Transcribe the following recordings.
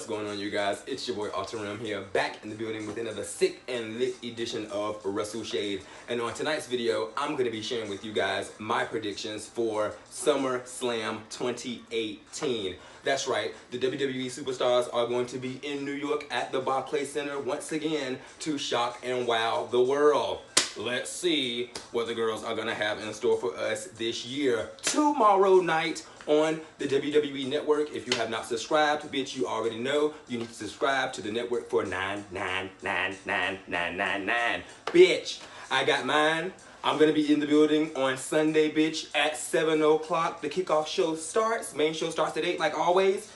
What's going on, you guys? It's your boy Alteram here, back in the building with another sick and lit edition of WrestleShade. And on tonight's video, I'm going to be sharing with you guys my predictions for SummerSlam 2018. That's right, the WWE superstars are going to be in New York at the Barclays Center once again to shock and wow the world. Let's see what the girls are going to have in store for us this year. Tomorrow night on the WWE Network. If you have not subscribed, bitch, you already know you need to subscribe to the network for $9.99. Bitch, I got mine. I'm going to be in the building on Sunday, bitch, at 7 o'clock. The kickoff show starts. Main show starts at 8 like always.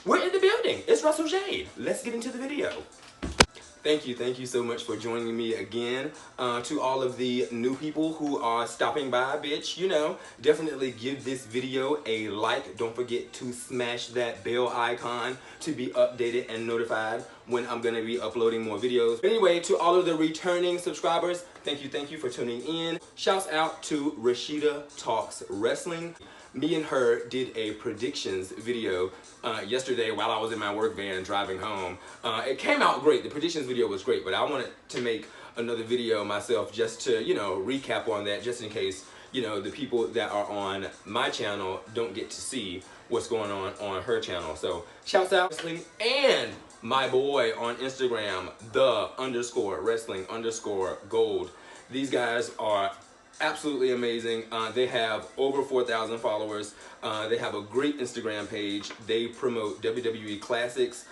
We're in the building. It's WrestleShade. Let's get into the video. Thank you so much for joining me again. To all of the new people who are stopping by, bitch, you know, definitely give this video a like. Don't forget to smash that bell icon to be updated and notified when I'm gonna be uploading more videos. But anyway, to all of the returning subscribers, thank you for tuning in. Shouts out to Rashida Talks Wrestling. Me and her did a predictions video yesterday while I was in my work van driving home. It came out great. The predictions video was great, but I wanted to make another video myself just to, you know, recap on that, just in case, you know, the people that are on my channel don't get to see what's going on her channel. So shouts out wrestling and my boy on Instagram, _wrestling_gold. These guys are absolutely amazing. They have over 4,000 followers. They have a great Instagram page. They promote WWE classics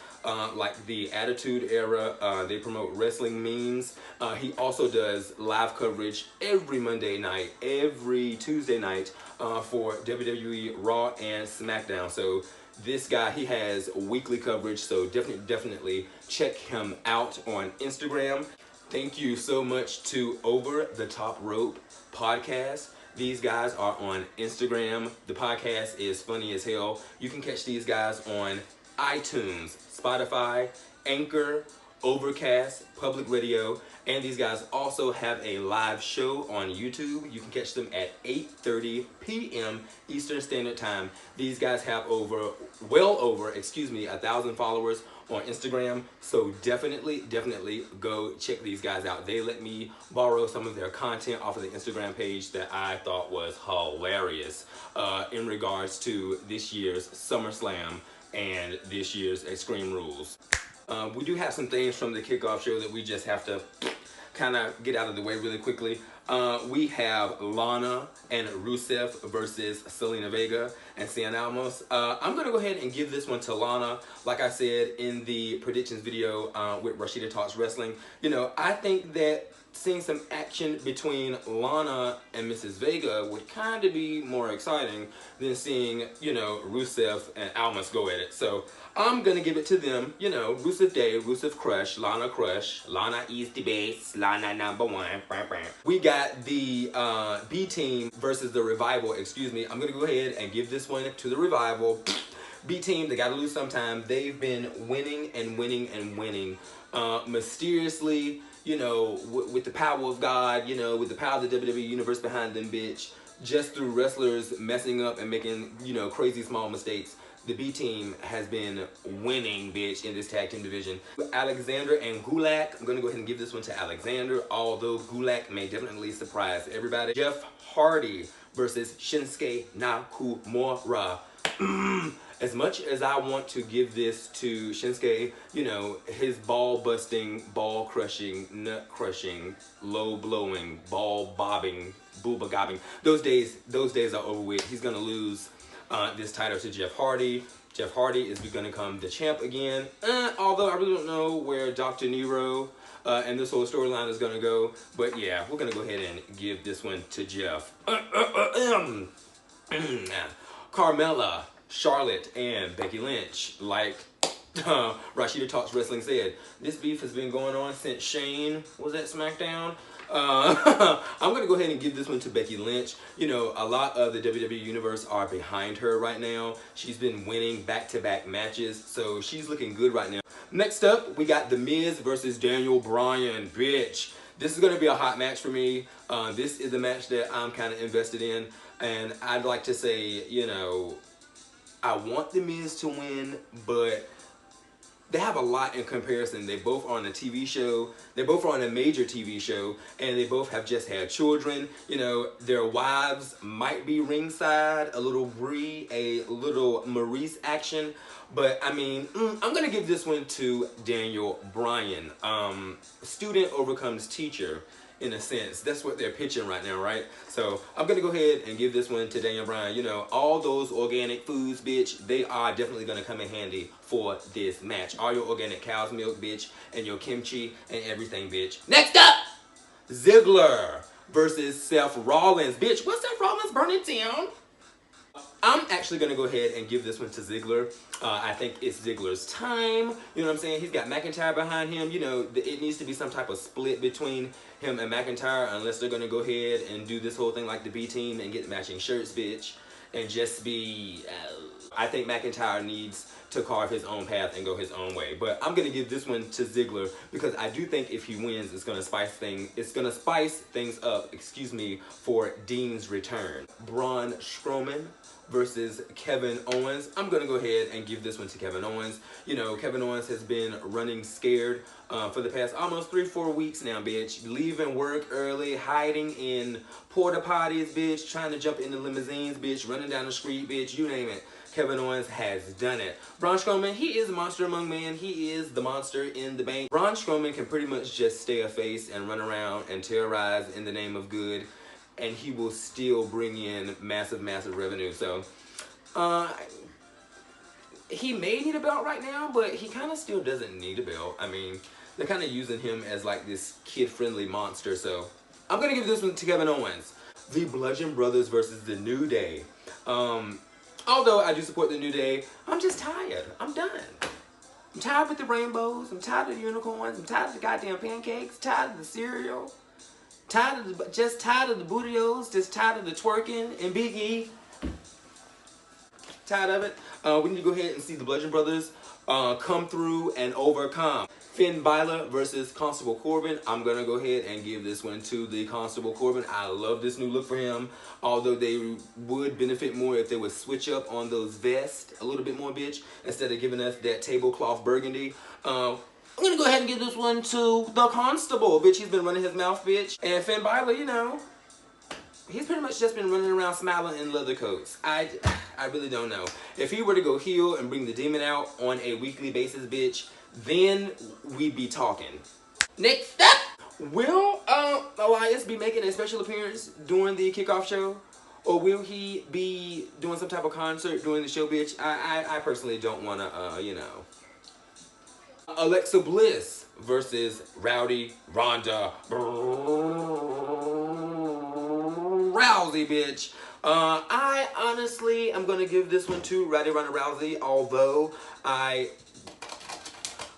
like the Attitude Era. They promote wrestling memes. He also does live coverage every Monday night, every Tuesday night for WWE Raw and SmackDown. So this guy, he has weekly coverage, so definitely check him out on Instagram. Thank you so much to Over the Top Rope Podcast. These guys are on Instagram. The podcast is funny as hell. You can catch these guys on iTunes, Spotify, Anchor, Overcast, Public Radio, and these guys also have a live show on YouTube. You can catch them at 8:30 p.m. Eastern Standard Time. These guys have well over 1,000 followers on Instagram, so definitely go check these guys out. They let me borrow some of their content off of the Instagram page that I thought was hilarious in regards to this year's SummerSlam and this year's Extreme Rules. We do have some things from the kickoff show that we just have to kind of get out of the way really quickly. We have Lana and Rusev versus Selena Vega and Cien Almas. I'm going to go ahead and give this one to Lana. Like I said in the predictions video with Rashida Talks Wrestling, you know, I think that seeing some action between Lana and Mrs. Vega would kind of be more exciting than seeing, you know, Rusev and Almas go at it. So I'm going to give it to them. You know, Rusev Day, Rusev Crush, Lana Crush. Lana is the best, Lana #1. We got the B Team versus the Revival, I'm going to go ahead and give this one to the Revival. B Team, they got to lose sometime. They've been winning and winning. Mysteriously, you know, with the power of God, you know, with the power of the WWE Universe behind them, bitch, just through wrestlers messing up and making, you know, crazy small mistakes, the B Team has been winning, bitch, in this tag team division. Alexander and Gulak, I'm going to go ahead and give this one to Alexander, although Gulak may definitely surprise everybody. Jeff Hardy versus Shinsuke Nakamura. As much as I want to give this to Shinsuke, you know, his ball-busting, ball-crushing, nut-crushing, low-blowing, ball-bobbing, booba-gobbing, those days are over with. He's going to lose this title to Jeff Hardy. Jeff Hardy is going to become the champ again, although I really don't know where Dr. Nero and this whole storyline is going to go. But yeah, we're going to go ahead and give this one to Jeff. Carmella, Charlotte, and Becky Lynch. Like Rashida Talks Wrestling said, this beef has been going on since Shane was at SmackDown. I'm going to go ahead and give this one to Becky Lynch. You know, a lot of the WWE Universe are behind her right now. She's been winning back-to-back matches, so she's looking good right now. Next up, we got The Miz versus Daniel Bryan, bitch. This is going to be a hot match for me. This is a match that I'm kind of invested in, and I'd like to say, you know, I want The Miz to win, but they have a lot in comparison. They both are on a TV show. They both are on a major TV show, and they both have just had children. You know, their wives might be ringside, a little Brie, a little Maurice action. But I mean, I'm gonna give this one to Daniel Bryan. Student overcomes teacher, in a sense. That's what they're pitching right now, right? So I'm gonna go ahead and give this one to Daniel Bryan. You know, all those organic foods, bitch, they are definitely gonna come in handy for this match. All your organic cow's milk, bitch, and your kimchi and everything, bitch. Next up, Ziggler versus Seth Rollins. Bitch, what's Seth Rollins burning down? I'm actually going to go ahead and give this one to Ziggler. I think it's Ziggler's time. You know what I'm saying? He's got McIntyre behind him. You know, it needs to be some type of split between him and McIntyre, unless they're going to go ahead and do this whole thing like the B team and get matching shirts, bitch. And just be... I think McIntyre needs to carve his own path and go his own way. But I'm going to give this one to Ziggler because I do think if he wins, it's going to spice things up, excuse me, for Dean's return. Braun Strowman versus Kevin Owens. I'm going to go ahead and give this one to Kevin Owens. You know, Kevin Owens has been running scared for the past almost 3-4 weeks now, bitch. Leaving work early, hiding in porta potties, bitch, trying to jump into limousines, bitch, running down the street, bitch, you name it. Kevin Owens has done it. Braun Strowman, he is a monster among men. He is the monster in the bank. Braun Strowman can pretty much just stay a face and run around and terrorize in the name of good, and he will still bring in massive, massive revenue. So, he may need a belt right now, but he kind of still doesn't need a belt. I mean, they're kind of using him as like this kid-friendly monster. So, I'm going to give this one to Kevin Owens. The Bludgeon Brothers versus The New Day. Although I do support The New Day, I'm just tired. I'm done. I'm tired with the rainbows. I'm tired of the unicorns. I'm tired of the goddamn pancakes. Tired of the cereal. Just tired of the bootios. Just tired of the twerking and Big E. Tired of it. We need to go ahead and see the Bludgeon Brothers come through and overcome. Finn Balor versus Constable Corbin. I'm going to go ahead and give this one to the Constable Corbin. I love this new look for him. Although they would benefit more if they would switch up on those vests a little bit more, bitch. Instead of giving us that tablecloth burgundy. I'm going to go ahead and give this one to the Constable. Bitch, he's been running his mouth, bitch. And Finn Balor, you know, he's pretty much just been running around smiling in leather coats. I really don't know. If he were to go heel and bring the demon out on a weekly basis, bitch, then we'd be talking. Next up, will Elias be making a special appearance during the kickoff show? Or will he be doing some type of concert during the show, bitch? I personally don't want to, you know. Alexa Bliss versus Rowdy Ronda Rousey, bitch. I honestly am going to give this one to Rowdy Ronda Rousey, although I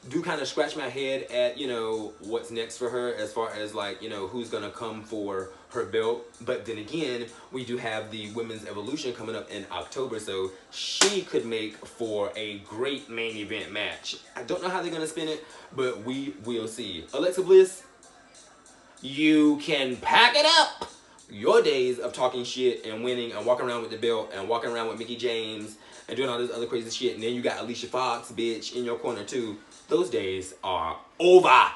do kind of scratch my head at, you know, what's next for her as far as, like, you know, who's going to come for her belt. But then again, we do have the Women's Evolution coming up in October, so she could make for a great main event match. I don't know how they're going to spin it, but we will see. Alexa Bliss, you can pack it up. Your days of talking shit and winning and walking around with the belt and walking around with Mickie James and doing all this other crazy shit, and then you got Alicia Fox, bitch, in your corner too. Those days are over.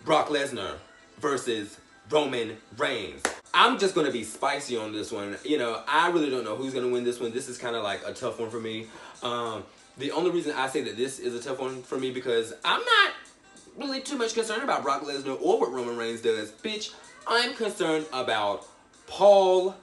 Brock Lesnar versus Roman Reigns. I'm just going to be spicy on this one. You know, I really don't know who's going to win this one. This is kind of like a tough one for me. The only reason I say that this is a tough one for me because I'm not really too much concerned about Brock Lesnar or what Roman Reigns does. Bitch, I'm concerned about Paul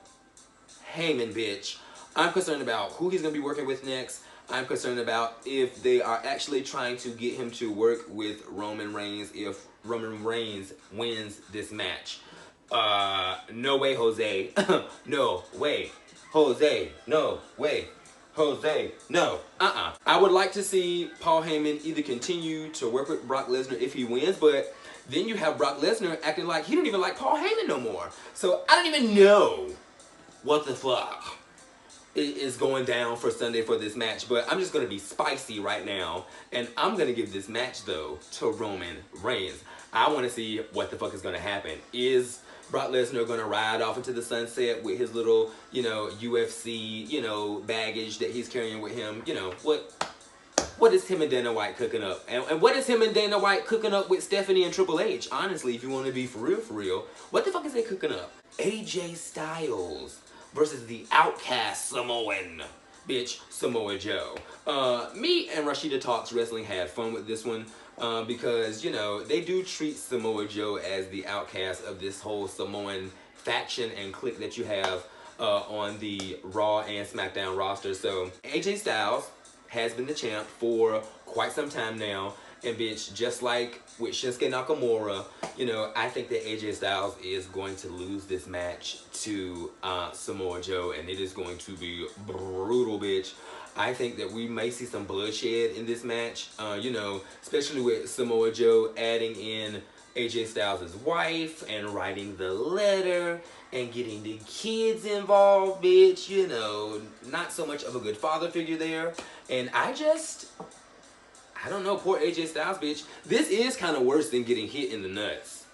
Heyman, bitch. I'm concerned about who he's going to be working with next. I'm concerned about if they are actually trying to get him to work with Roman Reigns if Roman Reigns wins this match. No way, Jose. No way. Jose. No way. Jose. No. I would like to see Paul Heyman either continue to work with Brock Lesnar if he wins, but then you have Brock Lesnar acting like he don't even like Paul Heyman no more. So I don't even know what the fuck is going down for Sunday for this match, but I'm just going to be spicy right now, and I'm going to give this match, though, to Roman Reigns. I want to see what the fuck is going to happen. Is Brock Lesnar going to ride off into the sunset with his little, you know, UFC, you know, baggage that he's carrying with him? You know, what what is him and Dana White cooking up? And what is him and Dana White cooking up with Stephanie and Triple H? Honestly, if you want to be for real, what the fuck is they cooking up? AJ Styles versus the outcast Samoan bitch, Samoa Joe. Me and Rashida Talks Wrestling had fun with this one because, you know, they do treat Samoa Joe as the outcast of this whole Samoan faction and clique that you have on the Raw and SmackDown roster. So AJ Styles has been the champ for quite some time now, and bitch, just like with Shinsuke Nakamura, you know, I think that AJ Styles is going to lose this match to Samoa Joe, and it is going to be brutal, bitch. I think that we may see some bloodshed in this match, you know, especially with Samoa Joe adding in AJ Styles' wife and writing the letter and getting the kids involved, bitch. You know, not so much of a good father figure there. And I don't know, poor AJ Styles, bitch. This is kind of worse than getting hit in the nuts.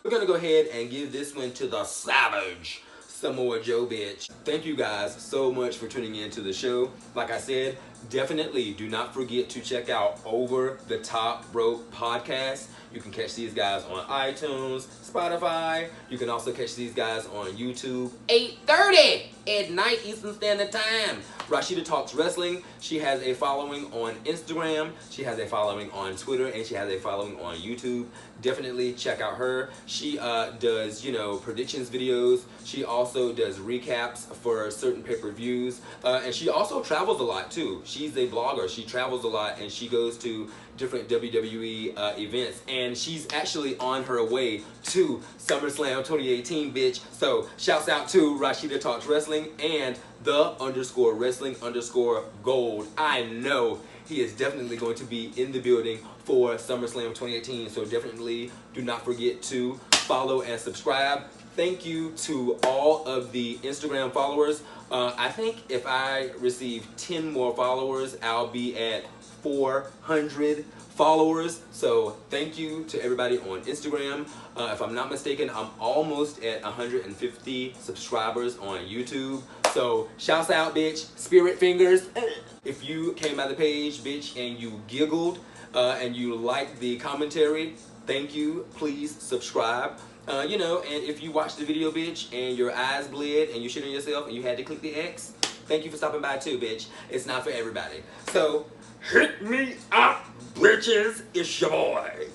We're going to go ahead and give this one to the Savage Samoa Joe, bitch. Thank you guys so much for tuning in to the show. Like I said, definitely do not forget to check out Over the Top Rope podcast. You can catch these guys on iTunes, Spotify. You can also catch these guys on YouTube, 8:30 at night Eastern Standard Time. Rashida Talks Wrestling. She has a following on Instagram. She has a following on Twitter, and she has a following on YouTube. Definitely check out her. She does, you know, predictions videos. She also does recaps for certain pay-per-views. And she also travels a lot too. She's a blogger. She travels a lot, and she goes to different WWE events. And she's actually on her way to SummerSlam 2018, bitch. So shouts out to Rashida Talks Wrestling and _wrestling_gold. I know he is definitely going to be in the building for SummerSlam 2018. So definitely do not forget to follow and subscribe. Thank you to all of the Instagram followers. I think if I receive 10 more followers, I'll be at 400 followers. So thank you to everybody on Instagram. If I'm not mistaken, I'm almost at 150 subscribers on YouTube. So shouts out, bitch. Spirit fingers. If you came by the page, bitch, and you giggled and you liked the commentary, thank you. Please subscribe. You know, and if you watched the video, bitch, and your eyes bled and you shit on yourself and you had to click the X, thank you for stopping by too, bitch. It's not for everybody. So hit me up, bitches. It's your boy.